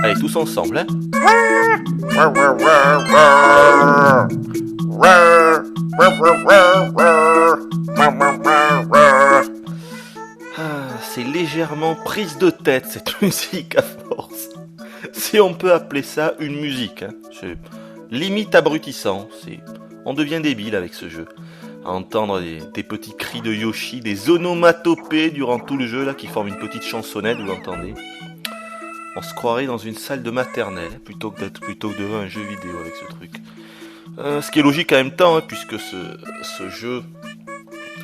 Allez, tous ensemble, hein. C'est légèrement prise de tête cette musique à force. Si on peut appeler ça une musique, hein. C'est limite abrutissant. On devient débile avec ce jeu. À entendre des petits cris de Yoshi, des onomatopées durant tout le jeu là qui forment une petite chansonnette, vous l'entendez. On se croirait dans une salle de maternelle plutôt que devant un jeu vidéo avec ce truc. Ce qui est logique en même temps, hein, puisque ce jeu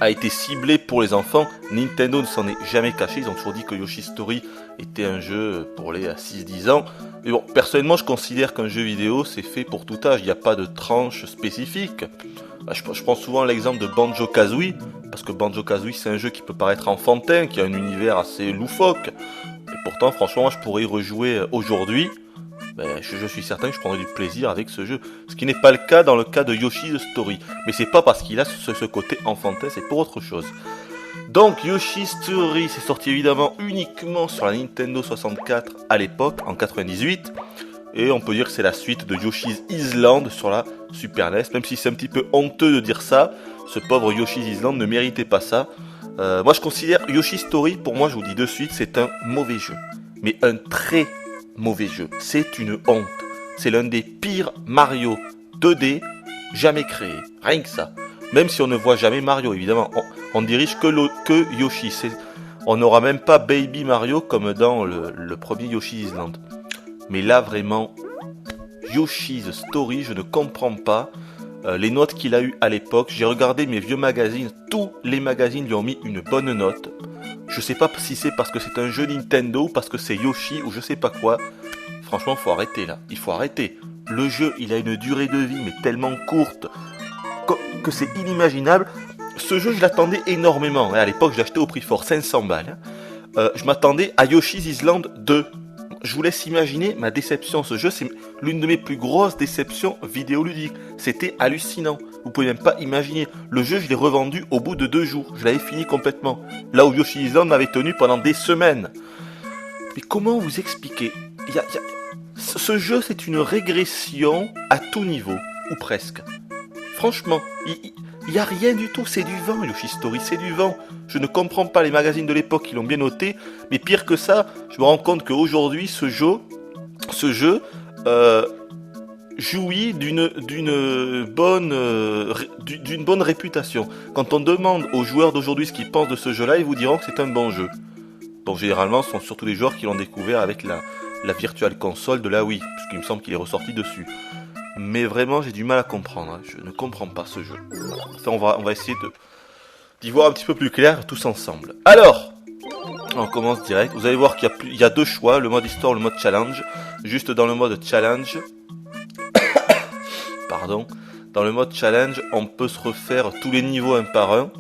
a été ciblé pour les enfants. Nintendo ne s'en est jamais caché, ils ont toujours dit que Yoshi's Story était un jeu pour les 6-10 ans. Mais bon, personnellement je considère qu'un jeu vidéo c'est fait pour tout âge, il n'y a pas de tranche spécifique. Je prends souvent l'exemple de Banjo-Kazooie, parce que Banjo-Kazooie c'est un jeu qui peut paraître enfantin, qui a un univers assez loufoque. Et pourtant franchement moi je pourrais y rejouer aujourd'hui. Je suis certain que je prendrai du plaisir avec ce jeu. Ce qui n'est pas le cas dans le cas de Yoshi's Story. Mais c'est pas parce qu'il a ce côté enfantin, c'est pour autre chose. Donc Yoshi's Story c'est sorti évidemment uniquement sur la Nintendo 64 à l'époque, en 98. Et on peut dire que c'est la suite de Yoshi's Island sur la Super NES. Même si c'est un petit peu honteux de dire ça, ce pauvre Yoshi's Island ne méritait pas ça. Moi je considère Yoshi's Story, pour moi je vous dis de suite, c'est un mauvais jeu. Mais un très mauvais jeu. C'est une honte. C'est l'un des pires Mario 2D jamais créés. Rien que ça. Même si on ne voit jamais Mario, évidemment. On dirige que Yoshi. On n'aura même pas Baby Mario comme dans le premier Yoshi's Island. Mais là, vraiment, Yoshi's Story, je ne comprends pas. Les notes qu'il a eues à l'époque, j'ai regardé mes vieux magazines. Tous les magazines lui ont mis une bonne note. Je sais pas si c'est parce que c'est un jeu Nintendo ou parce que c'est Yoshi ou je sais pas quoi. Franchement, faut arrêter là. Il faut arrêter. Le jeu, il a une durée de vie mais tellement courte que c'est inimaginable. Ce jeu, je l'attendais énormément. À l'époque, je l'achetais au prix fort, 500 balles. Je m'attendais à Yoshi's Island 2. Je vous laisse imaginer ma déception. Ce jeu, c'est l'une de mes plus grosses déceptions vidéoludiques. C'était hallucinant. Vous pouvez même pas imaginer. Le jeu, je l'ai revendu au bout de 2 jours. Je l'avais fini complètement. Là où Yoshi's Island m'avait tenu pendant des semaines. Mais comment vous expliquer ? Ce jeu, c'est une régression à tout niveau. Ou presque. Franchement, il n'y a rien du tout. C'est du vent, Yoshi's Story. C'est du vent. Je ne comprends pas les magazines de l'époque qui l'ont bien noté. Mais pire que ça, je me rends compte qu'aujourd'hui, ce jeu jouit d'une bonne réputation. Quand on demande aux joueurs d'aujourd'hui ce qu'ils pensent de ce jeu-là, ils vous diront que c'est un bon jeu. Bon, généralement, ce sont surtout les joueurs qui l'ont découvert avec la Virtual Console de la Wii, puisqu'il me semble qu'il est ressorti dessus. Mais vraiment, j'ai du mal à comprendre. Hein. Je ne comprends pas ce jeu. Enfin, on va essayer d'y voir un petit peu plus clair tous ensemble. Alors, on commence direct. Vous allez voir qu'il y a 2 choix, le mode histoire ou le mode challenge. Juste dans le mode challenge, dans le mode challenge, on peut se refaire tous les niveaux un par un.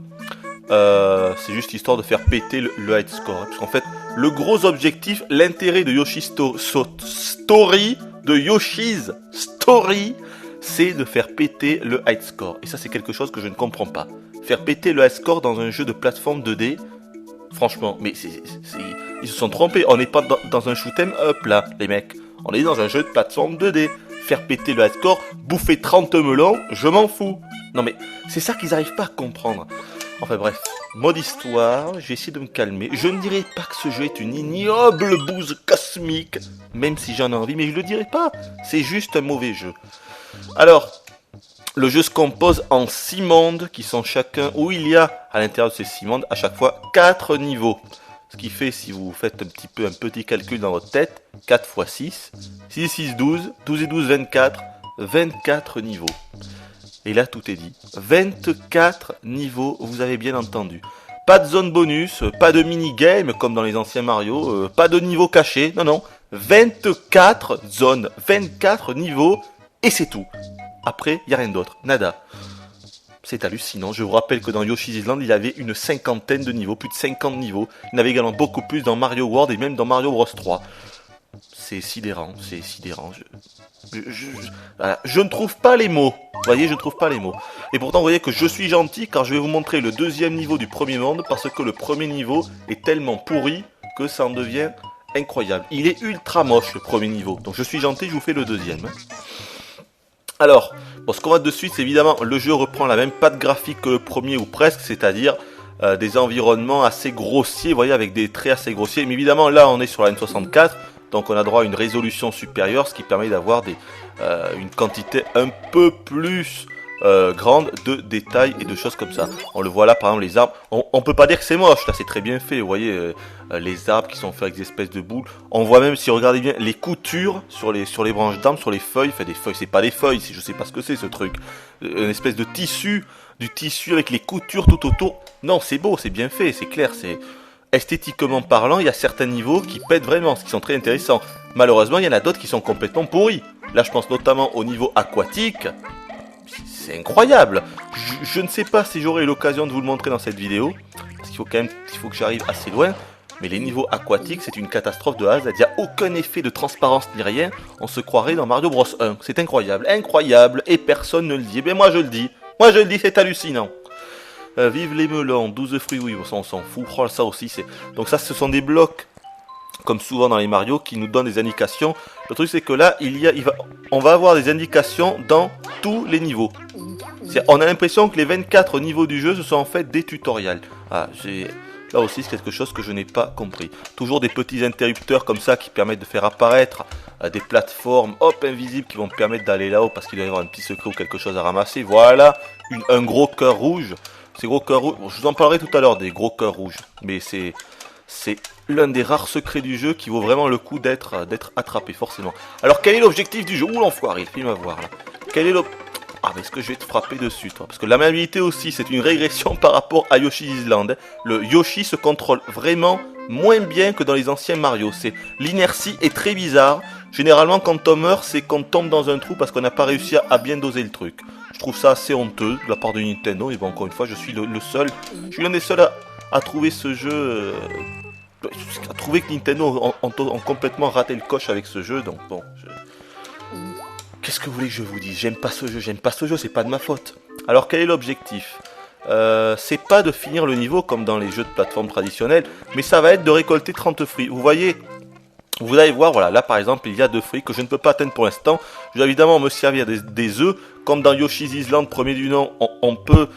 C'est juste histoire de faire péter le high score. Parce qu'en fait, le gros objectif, l'intérêt de Yoshi's Story, c'est de faire péter le high score. Et ça, c'est quelque chose que je ne comprends pas. Faire péter le high score dans un jeu de plateforme 2D, franchement, mais ils se sont trompés. On n'est pas dans un shoot'em up là, les mecs. On est dans un jeu de plateforme 2D. Faire péter le high score, bouffer 30 melons, je m'en fous. Non mais, c'est ça qu'ils n'arrivent pas à comprendre. Enfin bref, mode histoire, je vais essayer de me calmer. Je ne dirais pas que ce jeu est une ignoble bouse cosmique, même si j'en ai envie, mais je le dirais pas. C'est juste un mauvais jeu. Alors, le jeu se compose en 6 mondes qui sont chacun, où il y a à l'intérieur de ces 6 mondes à chaque fois 4 niveaux. Ce qui fait, si vous faites un petit calcul dans votre tête, 4 x 6, 6 6 12, 12 et 12 24, 24 niveaux. Et là, tout est dit. 24 niveaux, vous avez bien entendu. Pas de zone bonus, pas de mini-game comme dans les anciens Mario, pas de niveau caché, non. 24 zones, 24 niveaux, et c'est tout. Après, il n'y a rien d'autre, nada. C'est hallucinant. Je vous rappelle que dans Yoshi's Island, il y avait une 50aine de niveaux, plus de 50 niveaux. Il y en avait également beaucoup plus dans Mario World et même dans Mario Bros 3. c'est sidérant, c'est sidérant. Voilà, je ne trouve pas les mots. Vous voyez, je ne trouve pas les mots. Et pourtant, vous voyez que je suis gentil car je vais vous montrer le deuxième niveau du premier monde parce que le premier niveau est tellement pourri que ça en devient incroyable. Il est ultra moche le premier niveau. Donc je suis gentil, je vous fais le deuxième. Alors, bon, ce qu'on voit de suite, c'est évidemment, le jeu reprend la même patte graphique que le premier ou presque, c'est-à-dire des environnements assez grossiers, vous voyez, avec des traits assez grossiers. Mais évidemment, là, on est sur la N64, donc on a droit à une résolution supérieure, ce qui permet d'avoir une quantité un peu plus grande de détails et de choses comme ça. On le voit là, par exemple, les arbres. On peut pas dire que c'est moche, là, c'est très bien fait. Vous voyez, les arbres qui sont faits avec des espèces de boules. On voit même, si vous regardez bien, les coutures sur les branches d'arbres, sur les feuilles. Enfin, des feuilles, c'est pas des feuilles, je sais pas ce que c'est ce truc. Une espèce de tissu, du tissu avec les coutures tout autour. Non, c'est beau, c'est bien fait, c'est clair, c'est... Esthétiquement parlant, il y a certains niveaux qui pètent vraiment, ce qui sont très intéressants. Malheureusement, il y en a d'autres qui sont complètement pourris. Là, je pense notamment au niveau aquatique. C'est incroyable. Je ne sais pas si j'aurai l'occasion de vous le montrer dans cette vidéo, parce qu'il faut que j'arrive assez loin. Mais les niveaux aquatiques, c'est une catastrophe de A à Z. Il n'y a aucun effet de transparence ni rien. On se croirait dans Mario Bros 1. C'est incroyable, incroyable, et personne ne le dit. Eh bien, moi je le dis. Moi je le dis, c'est hallucinant. Vive les melons, 12 fruits, oui, on s'en fout. Oh, ça aussi, c'est... Donc ça, ce sont des blocs, comme souvent dans les Mario, qui nous donnent des indications. Le truc, c'est que là, on va avoir des indications dans tous les niveaux. On a l'impression que les 24 niveaux du jeu, ce sont en fait des tutoriels. Ah, là aussi, c'est quelque chose que je n'ai pas compris. Toujours des petits interrupteurs comme ça qui permettent de faire apparaître des plateformes, hop, invisibles, qui vont me permettre d'aller là-haut parce qu'il doit y avoir un petit secret ou quelque chose à ramasser. Voilà, un gros cœur rouge. Ces gros cœurs rouges, bon, je vous en parlerai tout à l'heure des gros cœurs rouges, mais c'est l'un des rares secrets du jeu qui vaut vraiment le coup d'être attrapé, forcément. Alors, quel est l'objectif du jeu? Ouh, l'enfoiré, il va voir là. Quel est Ah, mais est-ce que je vais te frapper dessus, toi? Parce que la maniabilité aussi, c'est une régression par rapport à Yoshi's Island. Le Yoshi se contrôle vraiment moins bien que dans les anciens Mario. L'inertie est très bizarre. Généralement, quand on meurt, c'est qu'on tombe dans un trou parce qu'on n'a pas réussi à bien doser le truc. Je trouve ça assez honteux de la part de Nintendo. Et bon, encore une fois, je suis le seul. Je suis l'un des seuls à trouver ce jeu. À trouver que Nintendo ont complètement raté le coche avec ce jeu. Donc bon. Qu'est-ce que vous voulez que je vous dise? J'aime pas ce jeu, c'est pas de ma faute. Alors quel est l'objectif? C'est pas de finir le niveau comme dans les jeux de plateforme traditionnels, mais ça va être de récolter 30 fruits. Vous voyez, vous allez voir, voilà, là par exemple, il y a 2 fruits que je ne peux pas atteindre pour l'instant. Je vais évidemment me servir des œufs, comme dans Yoshi's Island, premier du nom, on peut,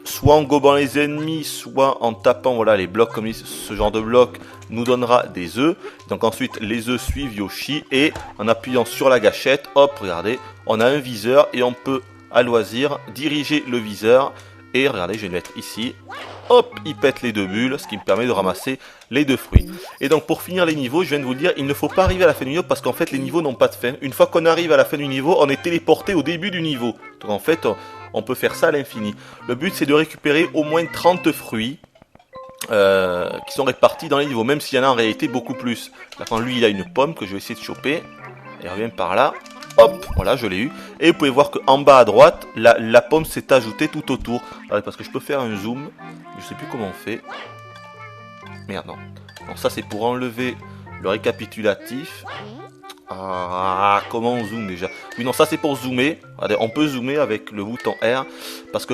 soit en gobant les ennemis, soit en tapant, voilà, les blocs comme ce genre de blocs nous donnera des œufs. Donc ensuite, les œufs suivent Yoshi, et en appuyant sur la gâchette, hop, regardez, on a un viseur, et on peut, à loisir, diriger le viseur, et regardez, je vais le mettre ici. Hop, il pète les 2 bulles, ce qui me permet de ramasser les 2 fruits. Et donc pour finir les niveaux, je viens de vous le dire, il ne faut pas arriver à la fin du niveau parce qu'en fait les niveaux n'ont pas de fin. Une fois qu'on arrive à la fin du niveau, on est téléporté au début du niveau. Donc en fait, on peut faire ça à l'infini. Le but c'est de récupérer au moins 30 fruits qui sont répartis dans les niveaux, même s'il y en a en réalité beaucoup plus. Là quand lui il a une pomme que je vais essayer de choper, il revient par là. Hop, voilà, je l'ai eu. Et vous pouvez voir qu'en bas à droite, la pomme s'est ajoutée tout autour. Allez, parce que je peux faire un zoom. Je sais plus comment on fait. Merde, non. Bon, ça c'est pour enlever le récapitulatif. Ah, comment on zoome déjà? Oui, non, ça c'est pour zoomer. Regardez, on peut zoomer avec le bouton R. Parce que,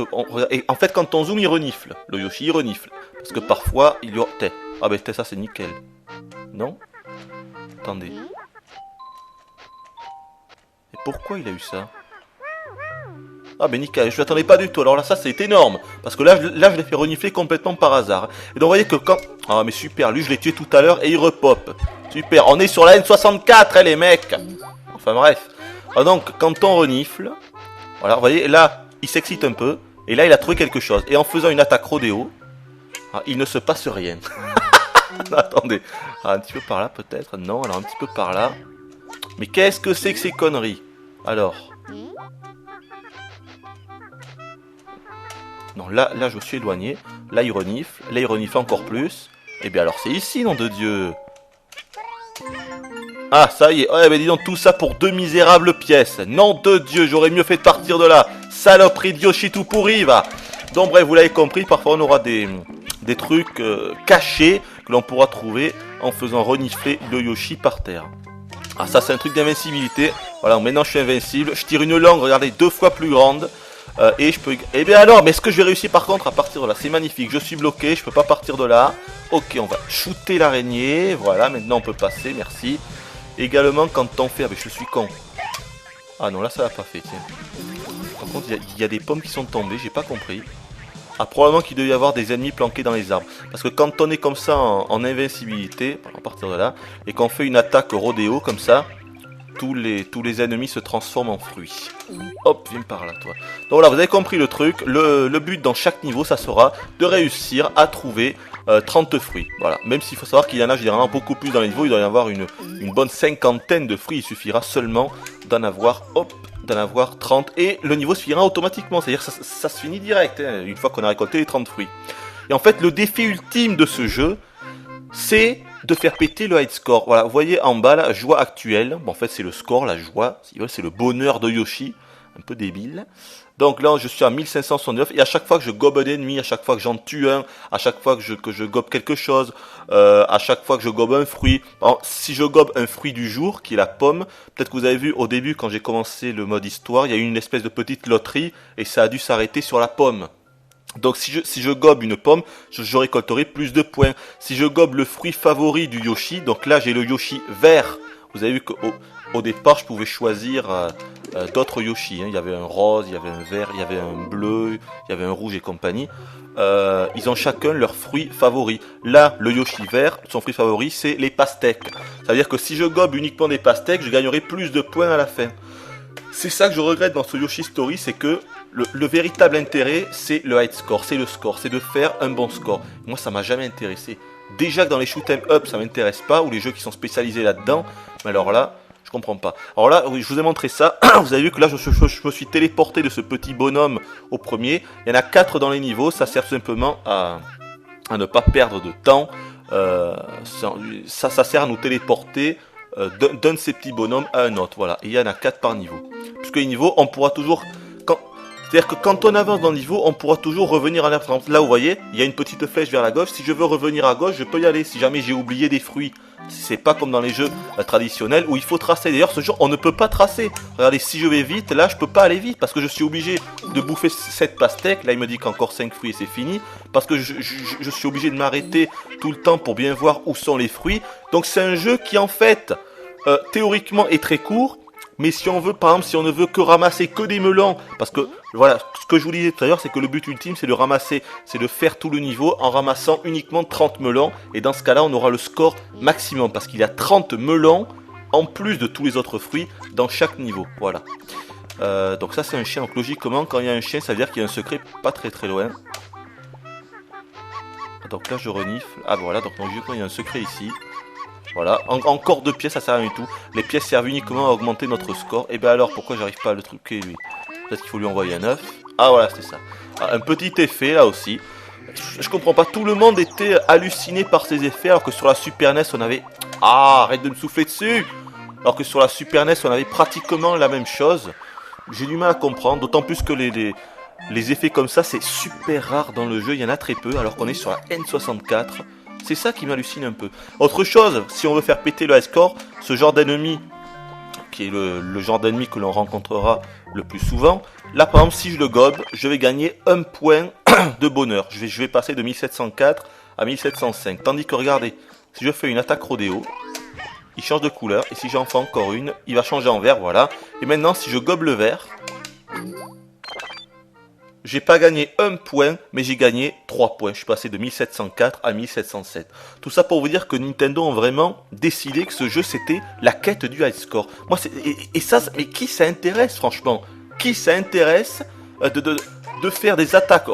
en fait, quand on zoome, il renifle. Le Yoshi, il renifle. Parce que parfois, il y a... Ah ben, ça c'est nickel. Non? Attendez. Pourquoi il a eu ça? Ah ben nickel, je l'attendais pas du tout. Alors là ça c'est énorme. Parce que là je l'ai fait renifler complètement par hasard. Et donc vous voyez que quand... Ah mais super, lui je l'ai tué tout à l'heure et il repop. Super, on est sur la N64 hein, les mecs. Enfin bref. Ah, donc quand on renifle... Voilà, vous voyez, là il s'excite un peu. Et là il a trouvé quelque chose. Et en faisant une attaque rodéo, il ne se passe rien. Attendez. Un petit peu par là peut-être. Non, alors un petit peu par là. Mais qu'est-ce que c'est que ces conneries? Alors. Non, là je me suis éloigné. Là il renifle. Là il renifle encore plus. Et bien alors c'est ici, nom de Dieu. Ah, ça y est. Ouais, mais dis donc, tout ça pour 2 misérables pièces. Nom de Dieu, j'aurais mieux fait de partir de là. Saloperie de Yoshi tout pourri, va. Donc bref, vous l'avez compris, parfois on aura des trucs cachés que que l'on pourra trouver en faisant renifler le Yoshi par terre. Ah, ça c'est un truc d'invincibilité. Voilà, maintenant je suis invincible. Je tire une langue, regardez, 2 fois plus grande. Et je peux... Eh bien alors, mais est-ce que je vais réussir par contre à partir de là? C'est magnifique, je suis bloqué, je peux pas partir de là. Ok, on va shooter l'araignée. Voilà, maintenant on peut passer, merci. Également quand on fait... Ah mais je suis con. Ah non, là ça l'a pas fait, tiens. Par contre, il y a des pommes qui sont tombées, j'ai pas compris. Ah, probablement qu'il devait y avoir des ennemis planqués dans les arbres. Parce que quand on est comme ça en invincibilité, à partir de là, et qu'on fait une attaque rodéo comme ça, tous les ennemis se transforment en fruits. Hop, viens par là, toi. Donc voilà, vous avez compris le truc. Le but dans chaque niveau, ça sera de réussir à trouver 30 fruits. Voilà, même s'il faut savoir qu'il y en a généralement beaucoup plus dans les niveaux, il doit y avoir une bonne cinquantaine de fruits. Il suffira seulement d'en avoir, hop, d'en avoir 30. Et le niveau se finira automatiquement, c'est-à-dire que ça se finit direct, hein, une fois qu'on a récolté les 30 fruits. Et en fait, le défi ultime de ce jeu, c'est de faire péter le high score. Voilà, vous voyez en bas la joie actuelle. Bon, en fait, c'est le score, la joie, c'est le bonheur de Yoshi. Un peu débile. Donc là, je suis à 1569 et à chaque fois que je gobe un ennemi, à chaque fois que j'en tue un, à chaque fois que je gobe quelque chose, à chaque fois que je gobe un fruit. Alors, si je gobe un fruit du jour, qui est la pomme, peut-être que vous avez vu au début quand j'ai commencé le mode histoire, il y a eu une espèce de petite loterie et ça a dû s'arrêter sur la pomme. Donc si je gobe une pomme, je récolterai plus de points. Si je gobe le fruit favori du Yoshi, donc là j'ai le Yoshi vert. Vous avez vu qu'au départ je pouvais choisir d'autres Yoshi. Hein. Il y avait un rose, il y avait un vert, il y avait un bleu, il y avait un rouge et compagnie. Ils ont chacun leur fruit favori. Là, le Yoshi vert, son fruit favori, c'est les pastèques. Ça veut dire que si je gobe uniquement des pastèques, je gagnerai plus de points à la fin. C'est ça que je regrette dans ce Yoshi Story, c'est que le véritable intérêt, c'est le high score, c'est le score, c'est de faire un bon score. Moi, ça m'a jamais intéressé. Déjà que dans les shoot 'em up, ça m'intéresse pas, ou les jeux qui sont spécialisés là-dedans, mais alors là, je comprends pas. Alors là, oui, je vous ai montré ça. Vous avez vu que là, je me suis téléporté de ce petit bonhomme au premier. Il y en a 4 dans les niveaux, ça sert simplement à ne pas perdre de temps. Ça sert à nous téléporter d'un de ces petits bonhommes à un autre, voilà. Et il y en a 4 par niveau. Puisque les niveaux, on pourra toujours... C'est-à-dire que quand on avance dans le niveau, on pourra toujours revenir en arrière. Par exemple, là, vous voyez, il y a une petite flèche vers la gauche. Si je veux revenir à gauche, je peux y aller. Si jamais j'ai oublié des fruits. C'est pas comme dans les jeux traditionnels où il faut tracer. D'ailleurs, ce jeu, on ne peut pas tracer. Regardez, si je vais vite, là, je peux pas aller vite parce que je suis obligé de bouffer cette pastèque. Là, il me dit qu'encore 5 fruits et c'est fini. Parce que je suis obligé de m'arrêter tout le temps pour bien voir où sont les fruits. Donc, c'est un jeu qui, en fait, théoriquement est très court. Mais si on veut, par exemple, si on ne veut que ramasser que des melons, parce que, voilà, ce que je vous disais tout à l'heure, c'est que le but ultime, c'est de ramasser, c'est de faire tout le niveau en ramassant uniquement 30 melons. Et dans ce cas-là, on aura le score maximum, parce qu'il y a 30 melons, en plus de tous les autres fruits, dans chaque niveau. Voilà. Donc ça, c'est un chien. Donc logiquement, quand il y a un chien, ça veut dire qu'il y a un secret pas très très loin. Donc là, je renifle. Ah voilà, donc logiquement, il y a un secret ici. Voilà, encore 2 pièces, ça sert à rien du tout. Les pièces servent uniquement à augmenter notre score. Et bien alors, pourquoi j'arrive pas à le truquer lui? Peut-être qu'il faut lui envoyer un œuf. Ah voilà, c'est ça. Ah, un petit effet là aussi. Je comprends pas, tout le monde était halluciné par ces effets, alors que sur la Super NES on avait... Ah, arrête de me souffler dessus! Alors que sur la Super NES on avait pratiquement la même chose. J'ai du mal à comprendre, d'autant plus que les effets comme ça c'est super rare dans le jeu, il y en a très peu, alors qu'on est sur la N64. C'est ça qui m'hallucine un peu. Autre chose, si on veut faire péter le high score, ce genre d'ennemi, qui est le genre d'ennemi que l'on rencontrera le plus souvent, là par exemple si je le gobe, je vais gagner 1 point de bonheur. Je vais passer de 1704 à 1705. Tandis que regardez, si je fais une attaque rodéo, il change de couleur. Et si j'en fais encore une, il va changer en vert, voilà. Et maintenant si je gobe le vert... J'ai pas gagné 1 point, mais j'ai gagné 3 points. Je suis passé de 1704 à 1707. Tout ça pour vous dire que Nintendo ont vraiment décidé que ce jeu c'était la quête du high score. Moi, et ça, mais qui ça intéresse franchement? Qui ça intéresse de faire des attaques?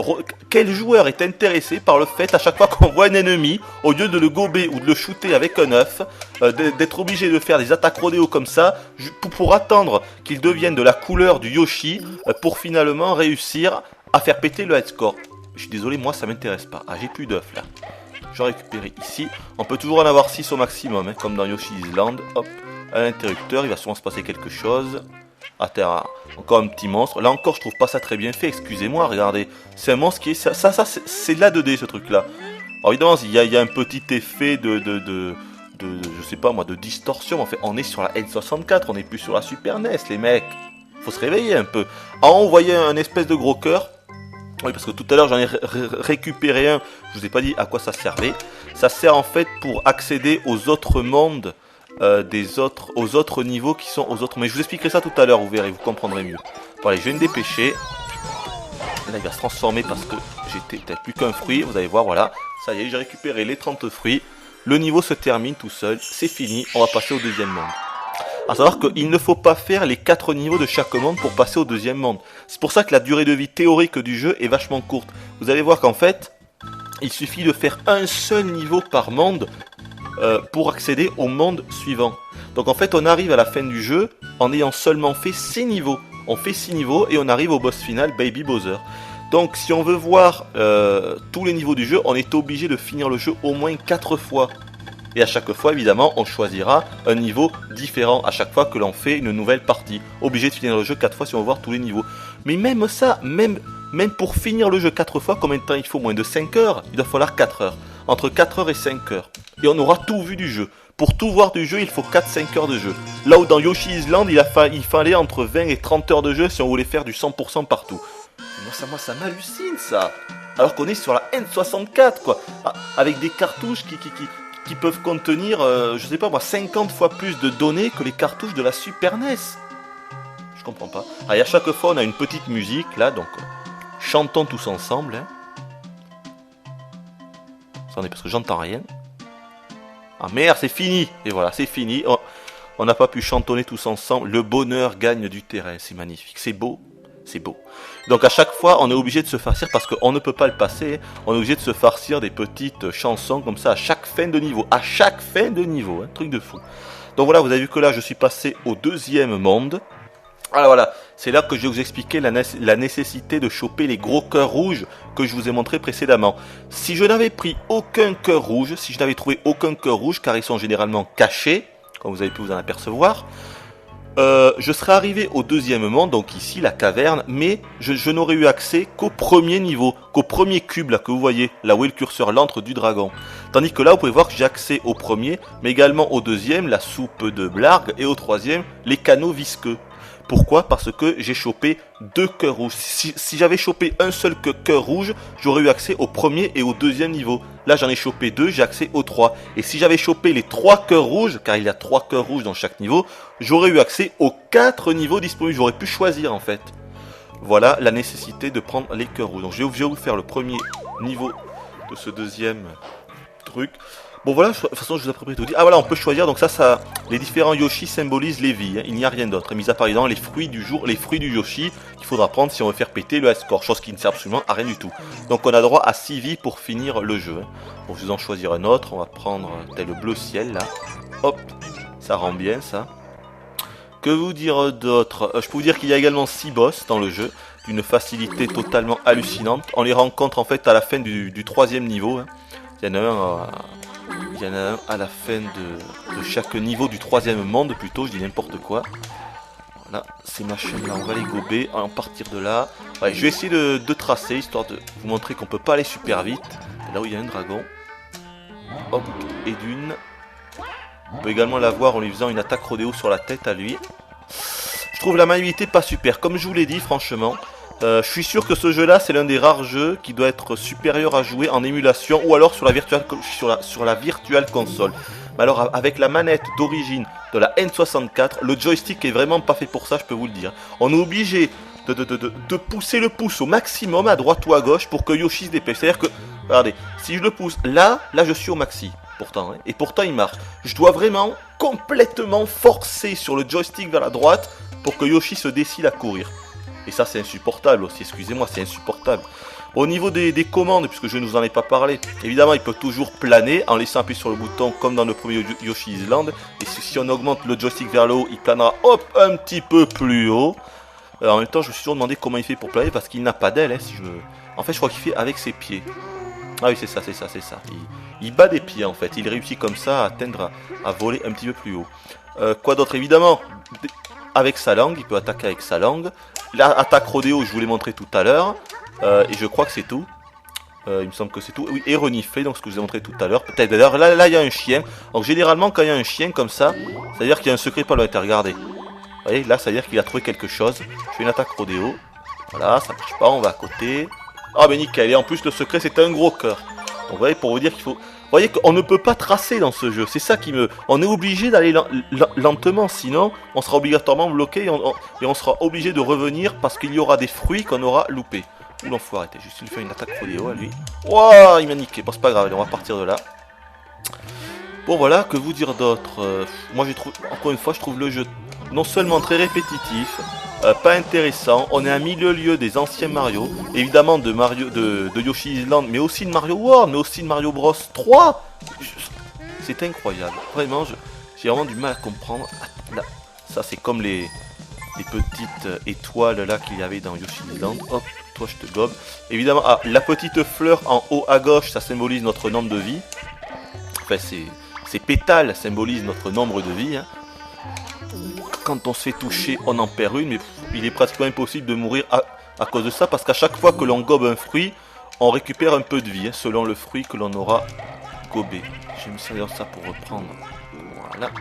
Quel joueur est intéressé par le fait à chaque fois qu'on voit un ennemi, au lieu de le gober ou de le shooter avec un œuf, d'être obligé de faire des attaques rodéo comme ça pour attendre qu'il devienne de la couleur du Yoshi pour finalement réussir à faire péter le high score? Je suis désolé, moi ça m'intéresse pas. Ah, j'ai plus d'œufs là. Je vais récupérer ici. On peut toujours en avoir 6 au maximum, hein, comme dans Yoshi's Land. Hop, un interrupteur, il va sûrement se passer quelque chose. À terre, encore un petit monstre. Là encore, je trouve pas ça très bien fait. Excusez-moi, regardez. C'est un monstre qui est... Ça c'est de la 2D ce truc là. Alors évidemment, il y a un petit effet je sais pas moi, de distorsion. En fait, on est sur la N64, on n'est plus sur la Super NES, les mecs. Faut se réveiller un peu. Ah, on voyait un espèce de gros cœur. Oui, parce que tout à l'heure j'en ai récupéré un. Je vous ai pas dit à quoi ça servait. Ça sert en fait pour accéder aux autres mondes, aux autres niveaux qui sont aux autres. Mais je vous expliquerai ça tout à l'heure, vous verrez, vous comprendrez mieux. Bon allez, je vais me dépêcher. Là il va se transformer parce que j'étais plus qu'un fruit. Vous allez voir, voilà. Ça y est, j'ai récupéré les 30 fruits. Le niveau se termine tout seul. C'est fini. On va passer au deuxième monde. À savoir qu'il ne faut pas faire les 4 niveaux de chaque monde pour passer au deuxième monde. C'est pour ça que la durée de vie théorique du jeu est vachement courte. Vous allez voir qu'en fait, il suffit de faire un seul niveau par monde pour accéder au monde suivant. Donc en fait, on arrive à la fin du jeu en ayant seulement fait 6 niveaux. On fait 6 niveaux et on arrive au boss final, Baby Bowser. Donc si on veut voir tous les niveaux du jeu, on est obligé de finir le jeu au moins 4 fois. Et à chaque fois, évidemment, on choisira un niveau différent à chaque fois que l'on fait une nouvelle partie. Obligé de finir le jeu 4 fois si on veut voir tous les niveaux. Mais même ça, même pour finir le jeu 4 fois, combien de temps il faut? Moins de 5 heures. Il doit falloir 4 heures. Entre 4 heures et 5 heures. Et on aura tout vu du jeu. Pour tout voir du jeu, il faut 4-5 heures de jeu. Là où dans Yoshi's Island, il fallait entre 20 et 30 heures de jeu si on voulait faire du 100% partout. Moi, ça m'hallucine, ça. Alors qu'on est sur la N64, quoi. Avec des cartouches qui peuvent contenir, je sais pas moi, 50 fois plus de données que les cartouches de la Super NES. Je comprends pas. Et à chaque fois, on a une petite musique, là, donc chantons tous ensemble. Hein. Attendez, parce que j'entends rien. Ah merde, c'est fini. Et voilà, c'est fini. On n'a pas pu chantonner tous ensemble. Le bonheur gagne du terrain. C'est magnifique. C'est beau. C'est beau. Donc à chaque fois, on est obligé de se farcir parce qu'on ne peut pas le passer. On est obligé de se farcir des petites chansons comme ça à chaque fin de niveau. À chaque fin de niveau, hein, truc de fou. Donc voilà, vous avez vu que là, je suis passé au deuxième monde. Alors voilà, c'est là que je vais vous expliquer la nécessité de choper les gros cœurs rouges que je vous ai montré précédemment. Si je n'avais pris aucun cœur rouge, si je n'avais trouvé aucun cœur rouge, car ils sont généralement cachés, comme vous avez pu vous en apercevoir, je serais arrivé au deuxième monde, donc ici la caverne, mais je n'aurais eu accès qu'au premier niveau, qu'au premier cube là que vous voyez, là où est le curseur, l'antre du dragon. Tandis que là vous pouvez voir que j'ai accès au premier, mais également au deuxième, la soupe de Blarg, et au troisième, les canaux visqueux. Pourquoi? Parce que j'ai chopé 2 cœurs rouges. Si j'avais chopé un seul cœur rouge, j'aurais eu accès au premier et au deuxième niveau. Là, j'en ai chopé 2, j'ai accès aux 3. Et si j'avais chopé les 3 cœurs rouges, car il y a 3 cœurs rouges dans chaque niveau, j'aurais eu accès aux 4 niveaux disponibles. J'aurais pu choisir en fait. Voilà la nécessité de prendre les cœurs rouges. Donc je vais vous faire le premier niveau de ce deuxième truc. Bon voilà, de toute façon je vous ai préparé tout dit. Ah voilà, on peut choisir, donc ça les différents Yoshi symbolisent les vies, hein. Il n'y a rien d'autre, mis à part évidemment les fruits du jour, les fruits du Yoshi qu'il faudra prendre si on veut faire péter le score, chose qui ne sert absolument à rien du tout. Donc on a droit à 6 vies pour finir le jeu, hein. Bon, je vais en choisir un autre, on va prendre tel le bleu ciel là, hop, ça rend bien ça. Que vous dire d'autre? Je peux vous dire qu'il y a également 6 boss dans le jeu, d'une facilité totalement hallucinante. On les rencontre en fait à la fin du troisième niveau, hein. Il y en a un à la fin de chaque niveau du troisième monde plutôt, je dis n'importe quoi. Voilà, ces machines là, on va les gober, on va partir de là. Ouais, je vais essayer de tracer, histoire de vous montrer qu'on peut pas aller super vite. Là où il y a un dragon. Hop, et d'une. On peut également l'avoir en lui faisant une attaque rodéo sur la tête à lui. Je trouve la maniabilité pas super, comme je vous l'ai dit franchement. Je suis sûr que ce jeu là c'est l'un des rares jeux qui doit être supérieur à jouer en émulation ou alors sur la virtual console. Mais alors avec la manette d'origine de la N64, le joystick est vraiment pas fait pour ça, je peux vous le dire. On est obligé de pousser le pouce au maximum à droite ou à gauche pour que Yoshi se dépêche. C'est-à-dire que, regardez, si je le pousse là je suis au maxi. Pourtant, hein, et pourtant il marche. Je dois vraiment complètement forcer sur le joystick vers la droite pour que Yoshi se décide à courir. Et ça c'est insupportable aussi, excusez-moi, c'est insupportable. Au niveau des commandes, puisque je ne vous en ai pas parlé, évidemment il peut toujours planer en laissant appuyer sur le bouton comme dans le premier Yoshi's Island. Et si on augmente le joystick vers le haut, il planera hop un petit peu plus haut. En même temps je me suis toujours demandé comment il fait pour planer parce qu'il n'a pas d'aile. Hein, En fait je crois qu'il fait avec ses pieds. Ah oui c'est ça. Il bat des pieds en fait, il réussit comme ça à atteindre, à voler un petit peu plus haut. Quoi d'autre? Évidemment, avec sa langue, il peut attaquer avec sa langue. L'attaque rodéo, je vous l'ai montré tout à l'heure. Et je crois que c'est tout. Il me semble que c'est tout. Oui, et renifler, donc ce que je vous ai montré tout à l'heure. Peut-être d'ailleurs, là, il y a un chien. Donc généralement, quand il y a un chien comme ça, ça veut dire qu'il y a un secret pas loin. Regardez. Vous voyez, là, ça veut dire qu'il a trouvé quelque chose. Je fais une attaque rodéo. Voilà, ça marche pas, on va à côté. Ah, ben nickel. Et en plus, le secret, c'est un gros cœur. Donc vous voyez, pour vous dire qu'il faut... Vous voyez qu'on ne peut pas tracer dans ce jeu. C'est ça qui me... On est obligé d'aller lentement, sinon on sera obligatoirement bloqué et on sera obligé de revenir parce qu'il y aura des fruits qu'on aura loupés. Ouh, l'enfoiré, j'ai juste lui faire une attaque rodéo à lui. Wouah, il m'a niqué. Bon, c'est pas grave, allez, on va partir de là. Bon, voilà, que vous dire d'autre moi, j'ai trouvé... Encore une fois, je trouve le jeu non seulement très répétitif, pas intéressant. On est à mille lieues des anciens Mario. Évidemment de Mario, de Yoshi's Island, mais aussi de Mario World, mais aussi de Mario Bros 3. C'est incroyable. Vraiment, j'ai vraiment du mal à comprendre. Là, ça, c'est comme les petites étoiles là qu'il y avait dans Yoshi's Island. Hop, toi, je te gobe. Évidemment, la petite fleur en haut à gauche, ça symbolise notre nombre de vie. Enfin, ces pétales symbolisent notre nombre de vie. Hein. Quand on se fait toucher, on en perd une, mais il est pratiquement impossible de mourir à cause de ça, parce qu'à chaque fois que l'on gobe un fruit, on récupère un peu de vie, hein, selon le fruit que l'on aura gobé. J'ai mis ça dans ça pour reprendre. Voilà.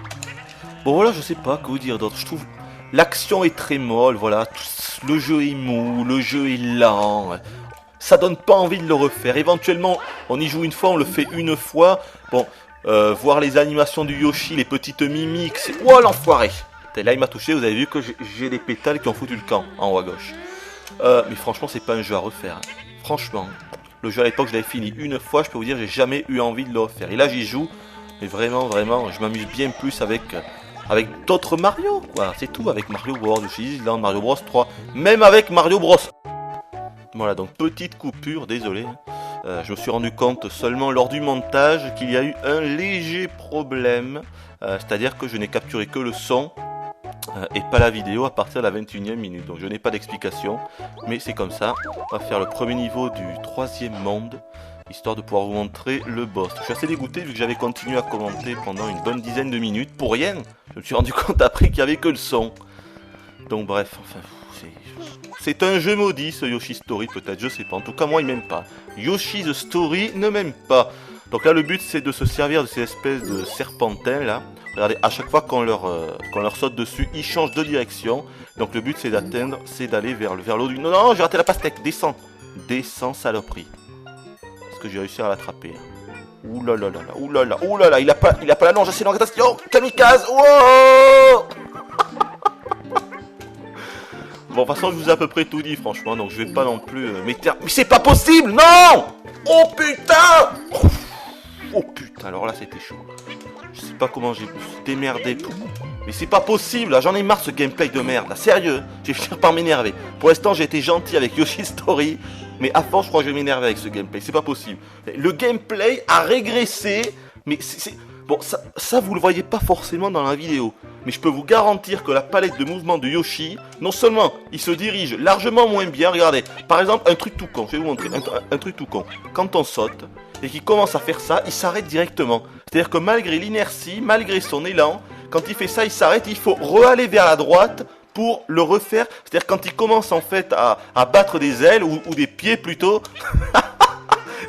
Bon voilà, je sais pas, que vous dire d'autre. Je trouve l'action est très molle, voilà. Le jeu est mou, le jeu est lent. Ça donne pas envie de le refaire. Éventuellement, on y joue une fois, on le fait une fois. Bon, voir les animations du Yoshi, les petites mimiques, c'est... Oh l'enfoiré! Là il m'a touché, vous avez vu que j'ai des pétales qui ont foutu le camp en haut à gauche. Mais franchement c'est pas un jeu à refaire. Hein. Franchement, le jeu à l'époque je l'avais fini une fois, je peux vous dire j'ai jamais eu envie de le refaire. Et là j'y joue, mais vraiment je m'amuse bien plus avec d'autres Mario. Voilà, c'est tout, avec Mario World, Yoshi's Island, Mario Bros 3, même avec Mario Bros. Voilà, donc petite coupure, désolé. Je me suis rendu compte seulement lors du montage qu'il y a eu un léger problème. C'est-à-dire que je n'ai capturé que le son et pas la vidéo à partir de la 21e minute. Donc je n'ai pas d'explication, mais c'est comme ça. On va faire le premier niveau du 3e monde, histoire de pouvoir vous montrer le boss. Je suis assez dégoûté vu que j'avais continué à commenter pendant une bonne dizaine de minutes pour rien. Je me suis rendu compte après qu'il n'y avait que le son. Donc bref, enfin, c'est un jeu maudit ce Yoshi's Story peut-être, je sais pas. En tout cas moi il m'aime pas. Yoshi's Story ne m'aime pas. Donc là le but c'est de se servir de ces espèces de serpentins là. Regardez, à chaque fois qu'on leur saute dessus, ils changent de direction. Donc le but c'est d'aller vers l'eau du... Non, non, j'ai raté la pastèque, descends. Descends, saloperie. Est-ce que j'ai réussi à l'attraper? Ouh là là là là, ouh là là, ouh là là, il a pas la longe assez longue, attention, kamikaze, wow. Bon, de toute façon, je vous ai à peu près tout dit, franchement, donc je vais pas non plus... Mais c'est pas possible, non. Oh putain. Oh putain, alors là c'était chaud. Je sais pas comment j'ai démerdé. Mais c'est pas possible, là, j'en ai marre ce gameplay de merde, là, sérieux. Je vais finir par m'énerver. Pour l'instant j'ai été gentil avec Yoshi's Story, mais à force je crois que je vais m'énerver avec ce gameplay, c'est pas possible. Le gameplay a régressé, mais c'est... Bon, ça vous le voyez pas forcément dans la vidéo, mais je peux vous garantir que la palette de mouvements de Yoshi, non seulement il se dirige largement moins bien, regardez, par exemple un truc tout con, je vais vous montrer un truc tout con. Quand on saute et qu'il commence à faire ça, il s'arrête directement. C'est-à-dire que malgré l'inertie, malgré son élan, quand il fait ça, il s'arrête, il faut re-aller vers la droite pour le refaire. C'est-à-dire quand il commence en fait à battre des ailes ou des pieds plutôt,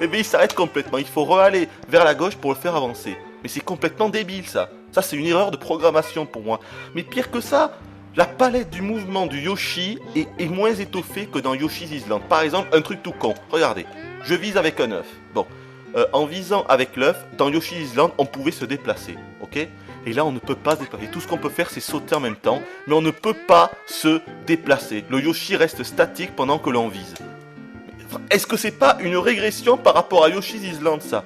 et bien il s'arrête complètement. Il faut re-aller vers la gauche pour le faire avancer. Mais c'est complètement débile ça. Ça c'est une erreur de programmation pour moi. Mais pire que ça, la palette du mouvement du Yoshi est moins étoffée que dans Yoshi's Island. Par exemple, un truc tout con. Regardez, je vise avec un œuf. Bon, en visant avec l'œuf, dans Yoshi's Island, on pouvait se déplacer. Ok ? Et là, on ne peut pas se déplacer. Tout ce qu'on peut faire, c'est sauter en même temps. Mais on ne peut pas se déplacer. Le Yoshi reste statique pendant que l'on vise. Est-ce que c'est pas une régression par rapport à Yoshi's Island, ça ?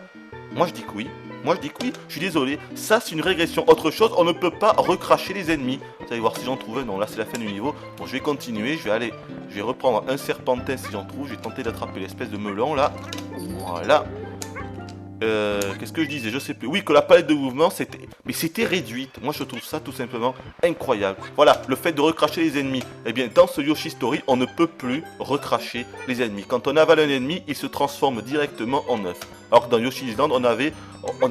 Moi, je dis que oui. Moi je dis que oui, je suis désolé, ça c'est une régression. Autre chose, on ne peut pas recracher les ennemis. Vous allez voir si j'en trouve un, non là c'est la fin du niveau. Bon je vais continuer, je vais reprendre un serpentin si j'en trouve. Je vais tenter d'attraper l'espèce de melon là. Voilà. Qu'est-ce que je disais, je sais plus. Oui, que la palette de mouvement c'était réduite. Moi je trouve ça tout simplement incroyable. Voilà, le fait de recracher les ennemis. Eh bien dans ce Yoshi Story, on ne peut plus recracher les ennemis. Quand on avale un ennemi, il se transforme directement en œuf. Alors que dans Yoshi's Island, on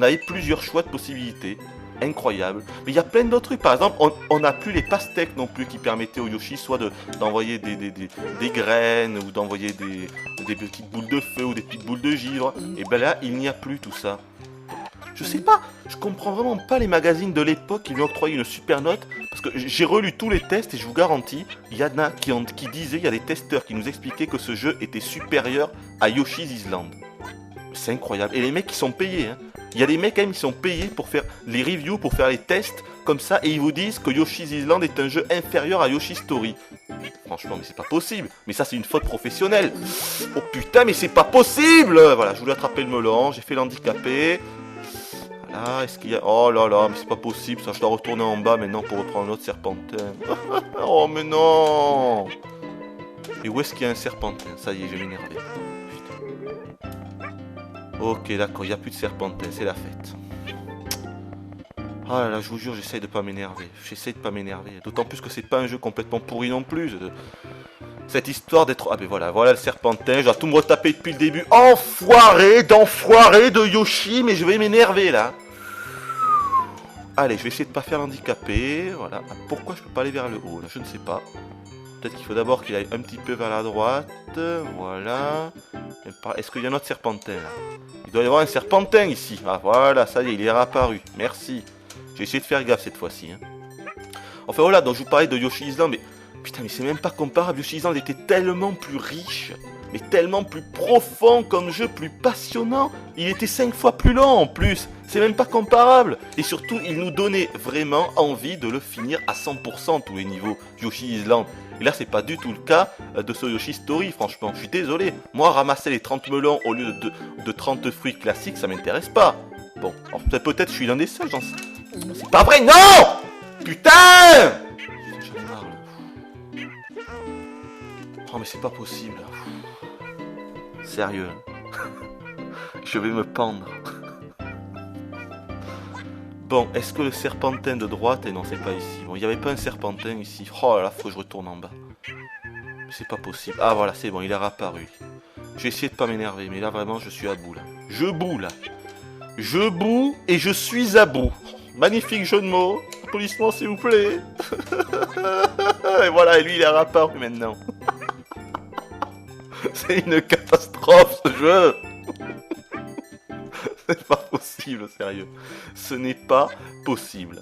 avait plusieurs choix de possibilités. incroyable. Mais il y a plein d'autres trucs. Par exemple, on n'a plus les pastèques non plus qui permettaient au Yoshi soit d'envoyer des graines ou d'envoyer des petites boules de feu ou des petites boules de givre. Et ben là, il n'y a plus tout ça. Je sais pas, je comprends vraiment pas les magazines de l'époque qui lui octroyaient une super note. Parce que j'ai relu tous les tests et je vous garantis, il y en a qui disaient, il y a des testeurs qui nous expliquaient que ce jeu était supérieur à Yoshi's Island. C'est incroyable. Et les mecs qui sont payés, hein. Il y a des mecs quand même qui sont payés pour faire les reviews, pour faire les tests comme ça, et ils vous disent que Yoshi's Island est un jeu inférieur à Yoshi's Story. Franchement, mais c'est pas possible. Mais ça, c'est une faute professionnelle. Oh putain, mais c'est pas possible. Voilà, je voulais attraper le melon, j'ai fait l'handicapé. Voilà, est-ce qu'il y a... Oh là là, mais c'est pas possible, ça, je dois retourner en bas maintenant pour reprendre un autre serpentin. Oh mais non. Et où est-ce qu'il y a un serpentin? Ça y est, je vais m'énerver. Ok, d'accord, il n'y a plus de serpentin, c'est la fête. Ah là là, je vous jure, j'essaye de pas m'énerver. J'essaye de pas m'énerver. D'autant plus que c'est pas un jeu complètement pourri non plus. Cette histoire d'être... Ah ben voilà, voilà le serpentin, je dois tout me retaper depuis le début. Enfoiré de Yoshi, mais je vais m'énerver là. Allez, je vais essayer de pas faire l'handicapé. Voilà. Pourquoi je peux pas aller vers le haut là? Je ne sais pas. Peut-être qu'il faut d'abord qu'il aille un petit peu vers la droite. Voilà. Est-ce qu'il y a un autre serpentin là? Il doit y avoir un serpentin ici. Ah voilà, ça y est, il est réapparu. Merci. J'ai essayé de faire gaffe cette fois-ci. Hein. Enfin voilà, donc je vous parlais de Yoshi's Island, mais... Putain, mais c'est même pas comparable. Yoshi's Island était tellement plus riche, mais tellement plus profond comme jeu, plus passionnant. Il était 5 fois plus long en plus. C'est même pas comparable. Et surtout, il nous donnait vraiment envie de le finir à 100% tous les niveaux Yoshi's Island. Et là, c'est pas du tout le cas de ce Yoshi's Story, franchement. Je suis désolé. Moi, ramasser les 30 melons au lieu de 30 fruits classiques, ça m'intéresse pas. Bon, alors peut-être je suis l'un des seuls. C'est pas vrai, non! Putain! J'en ai marre, là. Oh mais c'est pas possible. Sérieux. Je vais me pendre. Bon, est-ce que le serpentin de droite... Et non, c'est pas ici. Bon, il n'y avait pas un serpentin ici. Oh là là, faut que je retourne en bas. C'est pas possible. Ah voilà, c'est bon, il est réapparu. J'ai essayé de pas m'énerver, mais là vraiment, je suis à bout là. Je boue là. Je boue et je suis à bout. Magnifique jeu de mots. Applaudissements s'il vous plaît. Et voilà, et lui il est réapparu maintenant. C'est une catastrophe ce jeu. C'est pas possible, sérieux. Ce n'est pas possible.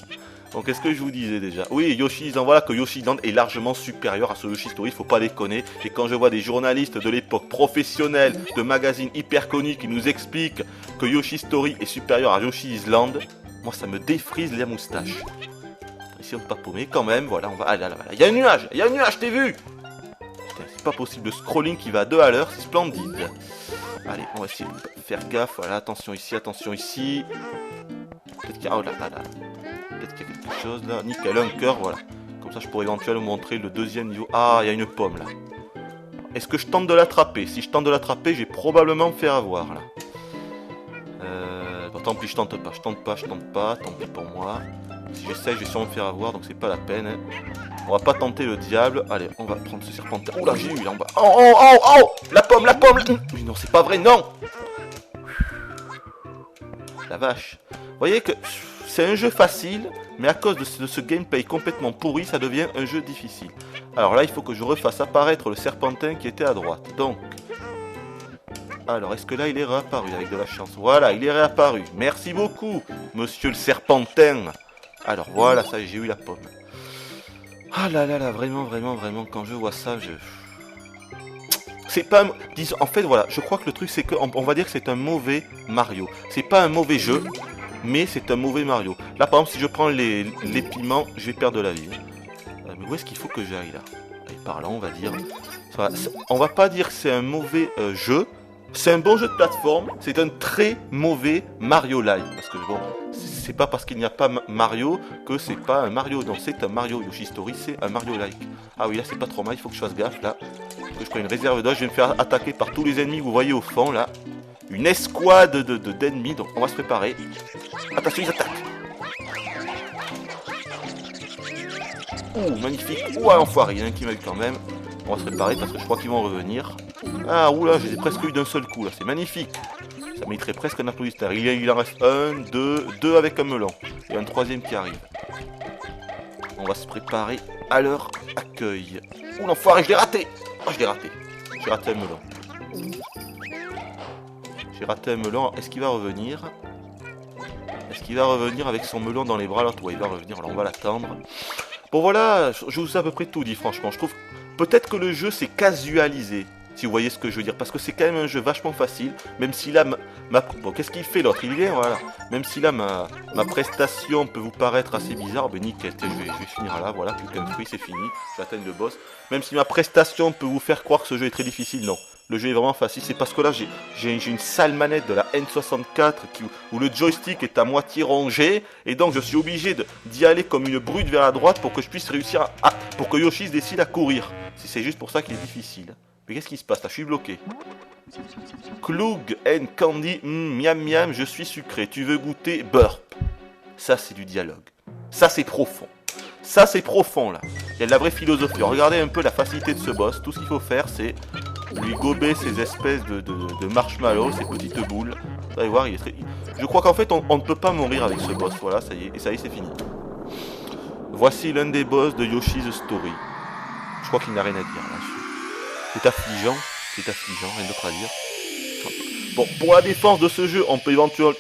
Donc qu'est-ce que je vous disais déjà? Oui, Yoshi's Island, voilà que Yoshi's Island est largement supérieur à ce Yoshi's Story, faut pas déconner. Et quand je vois des journalistes de l'époque professionnels, de magazines hyper connus qui nous expliquent que Yoshi's Story est supérieur à Yoshi's Island, moi ça me défrise les moustaches. Ici on peut pas paumer quand même, voilà, on va... Ah là là, là, il y a un nuage, t'es vu? C'est pas possible, le scrolling qui va à 2 à l'heure, c'est splendide. Allez, on va essayer de faire gaffe, voilà, attention ici. Peut-être qu'il y a... Oh là là là. Peut-être qu'il y a quelque chose là. Nickel, un cœur, voilà. Comme ça, je pourrais éventuellement vous montrer le deuxième niveau. Ah, il y a une pomme là. Est-ce que je tente de l'attraper? Si je tente de l'attraper, je vais probablement me faire avoir là. Bon, tant pis, je tente pas. Tant pis pour moi. Si j'essaye, je vais sûrement me faire avoir, donc c'est pas la peine. Hein. On va pas tenter le diable. Allez, on va prendre ce serpentin. Oh là, j'ai eu là en bas. Oh! La pomme! Mais non, c'est pas vrai, non! La vache. Vous voyez que c'est un jeu facile, mais à cause de ce gameplay complètement pourri, ça devient un jeu difficile. Alors là, il faut que je refasse apparaître le serpentin qui était à droite. Donc... Alors, est-ce que là, il est réapparu avec de la chance? Voilà, il est réapparu. Merci beaucoup, monsieur le serpentin. Alors, voilà, ça, j'ai eu la pomme. Ah là là là, vraiment, quand je vois ça, c'est pas... Disons, en fait, voilà, je crois que le truc, c'est qu'on va dire que c'est un mauvais Mario. C'est pas un mauvais jeu, mais c'est un mauvais Mario. Là, par exemple, si je prends les piments, je vais perdre de la vie. Mais où est-ce qu'il faut que j'aille, là? Allez, par là, on va dire. On va pas dire que c'est un mauvais jeu. C'est un bon jeu de plateforme, c'est un très mauvais Mario-like. Parce que bon, c'est pas parce qu'il n'y a pas Mario que c'est pas un Mario. Donc c'est un Mario. Yoshi's Story, c'est un Mario-like. Ah oui, là c'est pas trop mal, il faut que je fasse gaffe là. Que je prenne une réserve d'âge, je vais me faire attaquer par tous les ennemis que vous voyez au fond là. Une escouade d'ennemis, donc on va se préparer. Attention, ils attaquent. Ouh, magnifique. Ouh, enfoiré, il y en a un qui m'a eu quand même. On va se préparer parce que je crois qu'ils vont revenir. Ah, oula, je les ai presque eu d'un seul coup là, c'est magnifique. Ça mériterait presque un applaudissement. Il en reste un, deux avec un melon. Et un troisième qui arrive. On va se préparer à leur accueil. Ouh l'enfoiré, je l'ai raté. Oh, je l'ai raté. J'ai raté un melon. J'ai raté un melon. Est-ce qu'il va revenir? Est-ce qu'il va revenir avec son melon dans les bras? Alors, ouais, il va revenir. Alors, on va l'attendre. Bon, voilà. Je vous ai à peu près tout dit, franchement. Je trouve peut-être que le jeu s'est casualisé. Si vous voyez ce que je veux dire. Parce que c'est quand même un jeu vachement facile. Même si là, bon, qu'est-ce qu'il fait l'autre? Il vient, voilà. Même si là, ma prestation peut vous paraître assez bizarre. Ben nickel, je vais finir là. Voilà, plus qu'un fruit, c'est fini. J'atteins le boss. Même si ma prestation peut vous faire croire que ce jeu est très difficile, non. Le jeu est vraiment facile. C'est parce que là, j'ai une sale manette de la N64 où le joystick est à moitié rongé. Et donc, je suis obligé d'y aller comme une brute vers la droite pour que je puisse réussir pour que Yoshi se décide à courir. C'est juste pour ça qu'il est difficile. Mais qu'est-ce qui se passe là? Je suis bloqué. Klug and Candy, miam miam, je suis sucré. Tu veux goûter? Burp. Ça, c'est du dialogue. Ça, c'est profond. Ça, c'est profond là. Il y a de la vraie philosophie. Regardez un peu la facilité de ce boss. Tout ce qu'il faut faire, c'est lui gober ces espèces de marshmallows, ces petites boules. Vous allez voir, je crois qu'en fait, on ne peut pas mourir avec ce boss. Voilà, ça y est, et ça y est, c'est fini. Voici l'un des boss de Yoshi's Story. Je crois qu'il n'a rien à dire là. C'est affligeant, rien d'autre à dire. Bon, pour la défense de ce jeu, on peut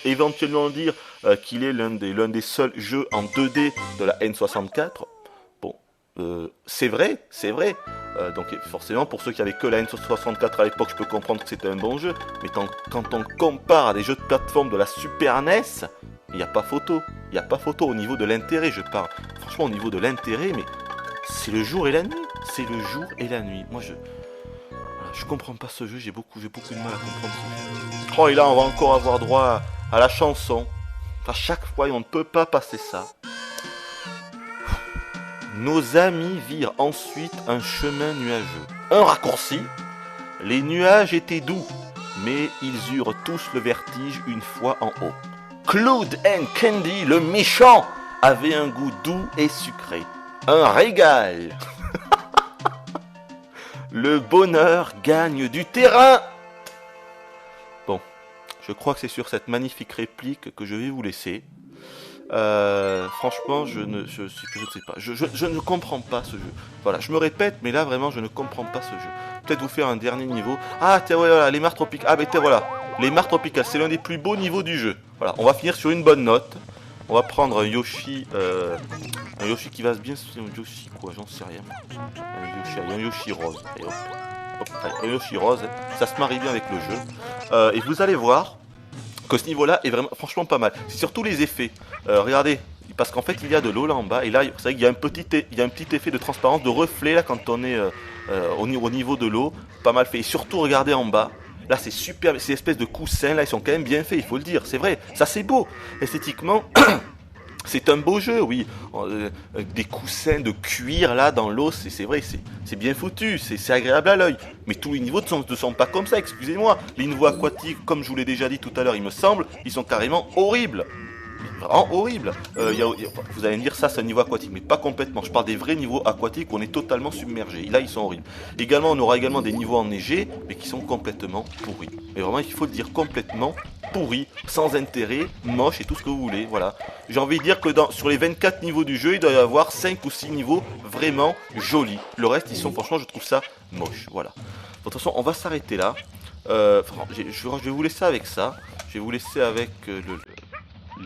éventuellement dire qu'il est l'un des seuls jeux en 2D de la N64. Bon, c'est vrai. Donc forcément, pour ceux qui avaient que la N64 à l'époque, je peux comprendre que c'était un bon jeu. Mais quand on compare à des jeux de plateforme de la Super NES, il n'y a pas photo. Il n'y a pas photo au niveau de l'intérêt, je parle. Franchement, au niveau de l'intérêt, mais c'est le jour et la nuit. C'est le jour et la nuit. Moi, je comprends pas ce jeu, j'ai beaucoup de mal à comprendre ce jeu. Oh, et là, on va encore avoir droit à la chanson. À chaque fois, on ne peut pas passer ça. Nos amis virent ensuite un chemin nuageux. Un raccourci. Les nuages étaient doux, mais ils eurent tous le vertige une fois en haut. Cloud and Candy, le méchant, avait un goût doux et sucré. Un régal. Le bonheur gagne du terrain. Bon, je crois que c'est sur cette magnifique réplique que je vais vous laisser. Franchement, je ne sais pas. Je ne comprends pas ce jeu. Voilà, je me répète, mais là vraiment, je ne comprends pas ce jeu. Peut-être vous faire un dernier niveau. Ah, tiens, voilà, les mares tropicales. Ah, ben tiens, voilà, les mares tropicales, c'est l'un des plus beaux niveaux du jeu. Voilà, on va finir sur une bonne note. On va prendre un Yoshi qui va bien. Un Yoshi quoi, j'en sais rien. Un Yoshi rose. Et hop. Un Yoshi rose, ça se marie bien avec le jeu. Et vous allez voir que ce niveau-là est vraiment, franchement pas mal. C'est surtout les effets. Regardez, parce qu'en fait il y a de l'eau là en bas. Et là, c'est vrai qu'il y a un petit effet de transparence, de reflet là quand on est au niveau de l'eau. Pas mal fait. Et surtout, regardez en bas. Là, c'est super, ces espèces de coussins, là, ils sont quand même bien faits, il faut le dire, c'est vrai, ça c'est beau. Esthétiquement, c'est un beau jeu, oui. Des coussins de cuir, là, dans l'eau, c'est vrai, c'est bien foutu, c'est agréable à l'œil. Mais tous les niveaux ne sont pas comme ça, excusez-moi. Les niveaux aquatiques, comme je vous l'ai déjà dit tout à l'heure, il me semble, ils sont carrément horribles. Vraiment horrible. Vous allez me dire ça c'est un niveau aquatique, mais pas complètement. Je parle des vrais niveaux aquatiques où on est totalement submergé. Et là ils sont horribles. Également on aura également des niveaux enneigés, mais qui sont complètement pourris. Mais vraiment il faut le dire, complètement pourris, sans intérêt, moche et tout ce que vous voulez. Voilà. J'ai envie de dire que sur les 24 niveaux du jeu, il doit y avoir 5 ou 6 niveaux vraiment jolis. Le reste ils sont, franchement je trouve ça moche. Voilà. De toute façon on va s'arrêter là. Je vais vous laisser avec ça. Je vais vous laisser avec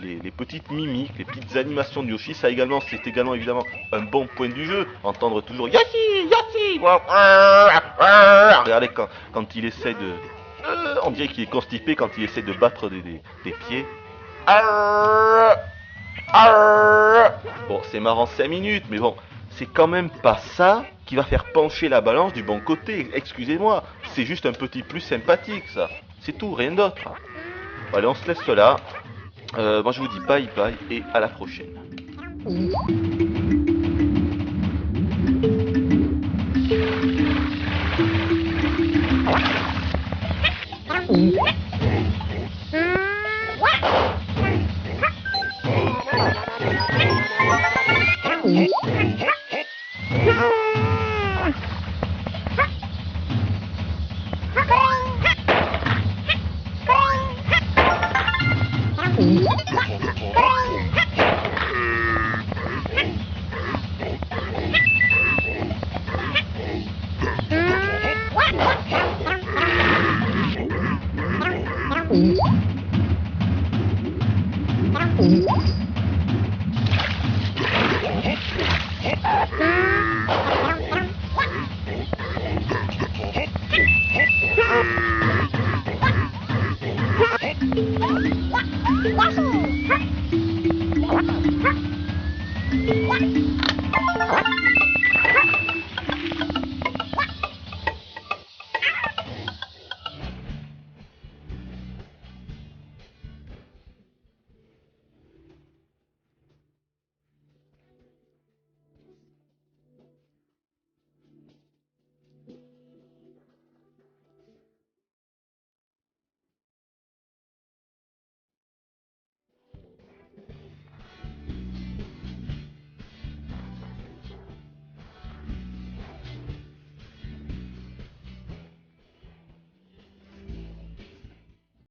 les petites mimiques, les petites animations de Yoshi. Ça également, c'est également évidemment un bon point du jeu. Entendre toujours Yoshi, Yoshi. Regardez quand il essaie de... on dirait qu'il est constipé quand il essaie de battre des pieds. Bon, c'est marrant 5 minutes, mais bon, c'est quand même pas ça qui va faire pencher la balance du bon côté. Excusez-moi, c'est juste un petit plus sympathique, ça. C'est tout, rien d'autre. Bon, allez, on se laisse là. Moi je vous dis bye bye et à la prochaine. Mm-hmm.